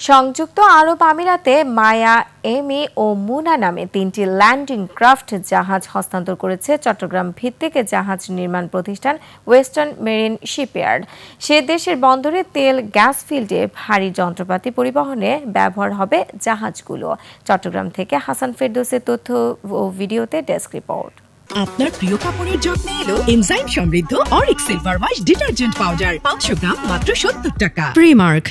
সংযুক্ত আরব আমিরাতে মায়া, এমি ও মুনা নামে 3টি ল্যান্ডিং ক্রাফট জাহাজ হস্তান্তর করেছে চট্টগ্রাম ভিত্তিক জাহাজ নির্মাণ প্রতিষ্ঠান ওয়েস্টার্ন মেরিন শিপইয়ার্ড। সে দেশের বন্দরে তেল, গ্যাস ফিল্ডে ভারী যন্ত্রপাতি পরিবহনে ব্যবহার হবে জাহাজগুলো। চট্টগ্রাম থেকে হাসান ফেরদৌসের তথ্য ও ভিডিওতে ডেস্ক রিপোর্ট। আপনার প্রিয় কাপড়ের যত্নে এলো এনজাইম সমৃদ্ধ Arik silver wash detergent powder 500 গ্রাম মাত্র 70 টাকা। প্রিমার্ক।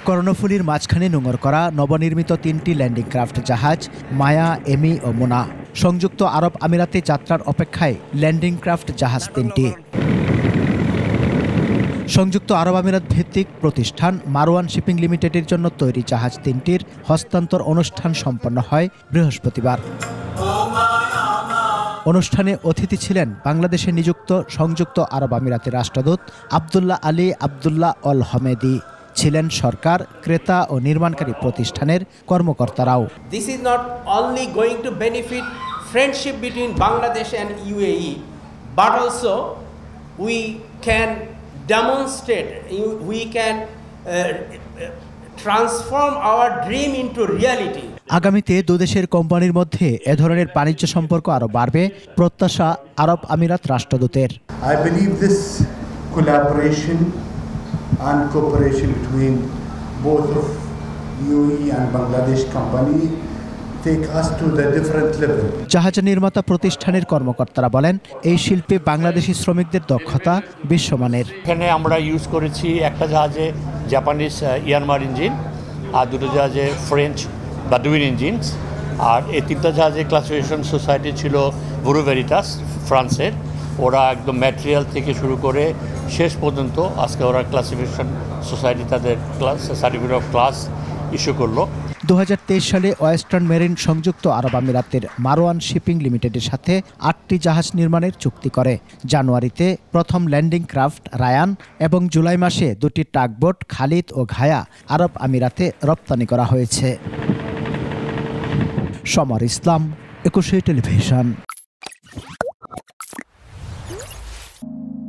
কর্ণফুলীর মাঝখানে নোঙর করা নবনির্মিত 3টি ল্যান্ডিং ক্রাফট জাহাজ মায়া, এমি ও মোনা সংযুক্ত আরব আমিরাতে যাত্রার অপেক্ষায়। ল্যান্ডিং ক্রাফট জাহাজ 3টি সংযুক্ত আরব আমিরাত ভিত্তিক প্রতিষ্ঠান মারওয়ান শিপিং লিমিটেডের জন্য তৈরি জাহাজ 3টির হস্তান্তর অনুষ্ঠান সম্পন্ন হয় বৃহস্পতিবার। অনুষ্ঠানে অতিথি ছিলেন বাংলাদেশে নিযুক্ত সংযুক্ত আরব আমিরাতের রাষ্ট্রদূত আব্দুল্লাহ আলী আব্দুল্লাহ অল হমেদি। ছিলেন সরকার, ক্রেতা ও নির্মাণকারী প্রতিষ্ঠানের কর্মকর্তারাও। This is not only going to benefit friendship between Bangladesh and UAE, but also we can demonstrate, we can transform our dream into reality. আগামীতে দুদেশের কোম্পানির মধ্যে এ ধরনের বাণিজ্য সম্পর্ক আরও বাড়বে প্রত্যাশা আরব আমিরাত রাষ্ট্রদূতের। I believe this collaboration and cooperation between both of UAE and Bangladesh company take us to the different level. জাহাজ নির্মাতা প্রতিষ্ঠানের কর্মকর্তারা বলেন, এই শিল্পে বাংলাদেশি শ্রমিকদের দক্ষতা বিশ্বমানের। এখানে আমরা ইউজ করেছি একটা জাহাজে জাপানিজ ইয়ানমার ইঞ্জিন, আর দুটো জাহাজে ফ্রেঞ্চ বাদুইন ইঞ্জিনস, আর এই 3টা জাহাজে ক্লাসিফিকেশন সোসাইটি ছিল বুরু ভেরিটাস ফ্রান্সের। ওরা একদম ম্যাটেরিয়াল থেকে শুরু করে শেষ পর্যন্ত আজকে ওরা ক্লাসিফিকেশন সোসাইটি তাদের সার্টিফিকেট অফ ক্লাস ইস্যু করলো। 2023 সালে ওয়েস্টার্ন মেরিন সংযুক্ত আরব আমিরাতের মারওয়ান শিপিং লিমিটেডের সাথে 8টি জাহাজ নির্মাণের চুক্তি করে। জানুয়ারিতে প্রথম ল্যান্ডিং ক্রাফট রায়ান এবং জুলাই মাসে 2টি টাগবোট খালিদ ও ঘায়া আরব আমিরাতে রপ্তানি করা হয়েছে। সমর ইসলাম, 21 টেলিভিশন।